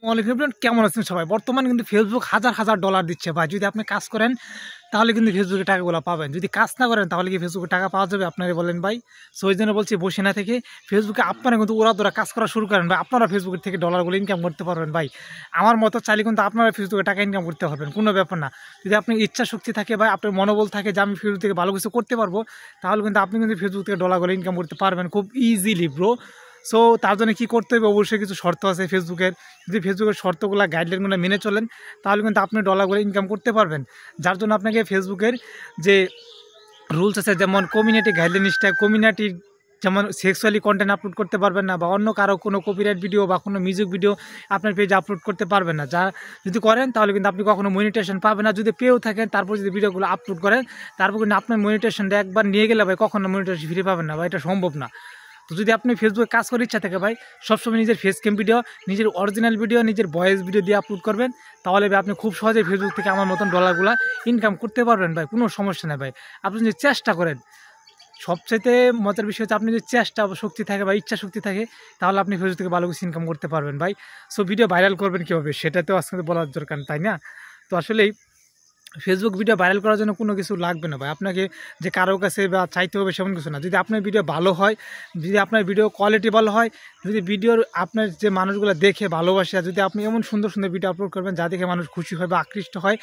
ওয়ালাইকুম কেমন আছেন সবাই? বর্তমানে কিন্তু ফেসবুক হাজার হাজার ডলার দিচ্ছে ভাই। যদি আপনি কাজ করেন তাহলে কিন্তু ফেসবুকে টাকাগুলো পাবেন। যদি কাজ না করেন তাহলে কি ফেসবুকে টাকা পাওয়া যাবে? আপনারা বলেন ভাই। সো ওই জন্য বলছি বসে না থেকে ফেসবুকে আপনারা কিন্তু উড়াধুরা কাজ করা শুরু করেন ভাই। আপনারা ফেসবুকের থেকে ডলারগুলো ইনকাম করতে পারবেন ভাই। আমার মতো চাইলে কিন্তু আপনারা ফেসবুকে টাকা ইনকাম করতে পারবেন, কোনো ব্যাপার না। যদি আপনার ইচ্ছা শক্তি থাকে ভাই, আপনার মনোবল থাকে যে আমি ফেসবুক থেকে ভালো কিছু করতে পারবো, তাহলে কিন্তু আপনি কিন্তু ফেসবুক থেকে ডলারগুলো ইনকাম করতে পারবেন খুব ইজিলি ব্রো। সো তার জন্য কী করতে হবে? অবশ্যই কিছু শর্ত আছে ফেসবুকের। যদি ফেসবুকের শর্তগুলো গাইডলাইনগুলো মেনে চলেন তাহলে কিন্তু আপনি ডলারগুলো ইনকাম করতে পারবেন। যার জন্য আপনাকে ফেসবুকের যে রুলস আছে, যেমন কমিউনিটি গাইডলাইন স্ট্রাইক, কমিউনিটির যেমন সেক্সুয়ালি কন্টেন্ট আপলোড করতে পারবেন না, বা অন্য কারো কোনো কপিরাইট ভিডিও বা কোনো মিউজিক ভিডিও আপনার পেজে আপলোড করতে পারবেন না। যা যদি করেন তাহলে কিন্তু আপনি কখনো মনিটেশন পাবেন না। যদি পেয়েও থাকেন তারপর যদি ভিডিওগুলো আপলোড করেন তারপর কিন্তু আপনার মনিটেশনটা একবার নিয়ে গেলে ভাই কখনো মনিটেশন ফিরে পাবেন না ভাই, এটা সম্ভব না। তো যদি আপনি ফেসবুকে কাজ করার ইচ্ছা থাকে ভাই, সবসময় নিজের ফেস ক্যাম ভিডিও, নিজের অরিজিনাল ভিডিও, নিজের ভয়েস ভিডিও দিয়ে আপলোড করবেন, তাহলে ভাই আপনি খুব সহজেই ফেসবুক থেকে আমার মতন ডলারগুলো ইনকাম করতে পারবেন ভাই, কোনো সমস্যা নেই ভাই। আপনি যদি চেষ্টা করেন, সবচাইতে মজার বিষয় হচ্ছে আপনি যদি চেষ্টা শক্তি থাকে বা ইচ্ছা শক্তি থাকে তাহলে আপনি ফেসবুক থেকে ভালো কিছু ইনকাম করতে পারবেন ভাই। সো ভিডিও ভাইরাল করবেন কীভাবে সেটা তো আজকে বলার দরকার, তাই না? তো আসলেই ফেসবুক ভিডিও ভাইরাল করার জন্য কোনো কিছু লাগবে না ভাই, আপনাকে যে কারো কাছে বা চাইতে হবে সেমন কিছু না। যদি আপনার ভিডিও ভালো হয়, যদি আপনার ভিডিও কোয়ালিটি ভালো হয়, যদি ভিডিওর আপনার যে মানুষগুলো দেখে ভালোবাসে, আর যদি আপনি এমন সুন্দর সুন্দর ভিডিও আপলোড করবেন যা দেখে মানুষ খুশি হয় বা আকৃষ্ট হয়,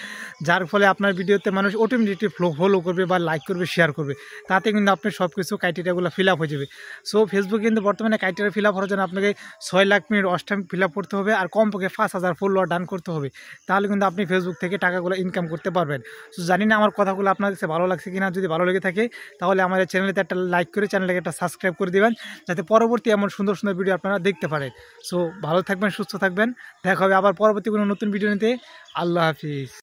যার ফলে আপনার ভিডিওতে মানুষ অটোমেটিকলি ফলো করবে বা লাইক করবে, শেয়ার করবে, তাতে কিন্তু আপনার সব কিছু ক্রাইটেরিয়াগুলো ফিল আপ হয়ে যাবে। সো ফেসবুক কিন্তু বর্তমানে ক্রাইটেরিয়া ফিল আপ হওয়ার জন্য আপনাকে 6 লাখ মিনিট অষ্টাম ফিল আপ করতে হবে, আর কমপক্ষে 5,000 ফলোয়ার ডান করতে হবে, তাহলে কিন্তু আপনি ফেসবুক থেকে টাকাগুলো ইনকাম করতে পারবেন। সো জানি না আমার কথাগুলো আপনার কাছে ভালো লাগছে কিনা। যদি ভালো লেগে থাকে তাহলে আমাদের চ্যানেলেতে একটা লাইক করে চ্যানেলটাকে একটা সাবস্ক্রাইব করে দেবেন, যাতে পরবর্তী এমন সুন্দর সুন্দর ভিডিও আপনারা দেখতে পারেন। সো ভালো থাকবেন, সুস্থ থাকবেন, দেখা হবে আবার পরবর্তী কোনো নতুন ভিডিও নিতে। আল্লাহ হাফিজ।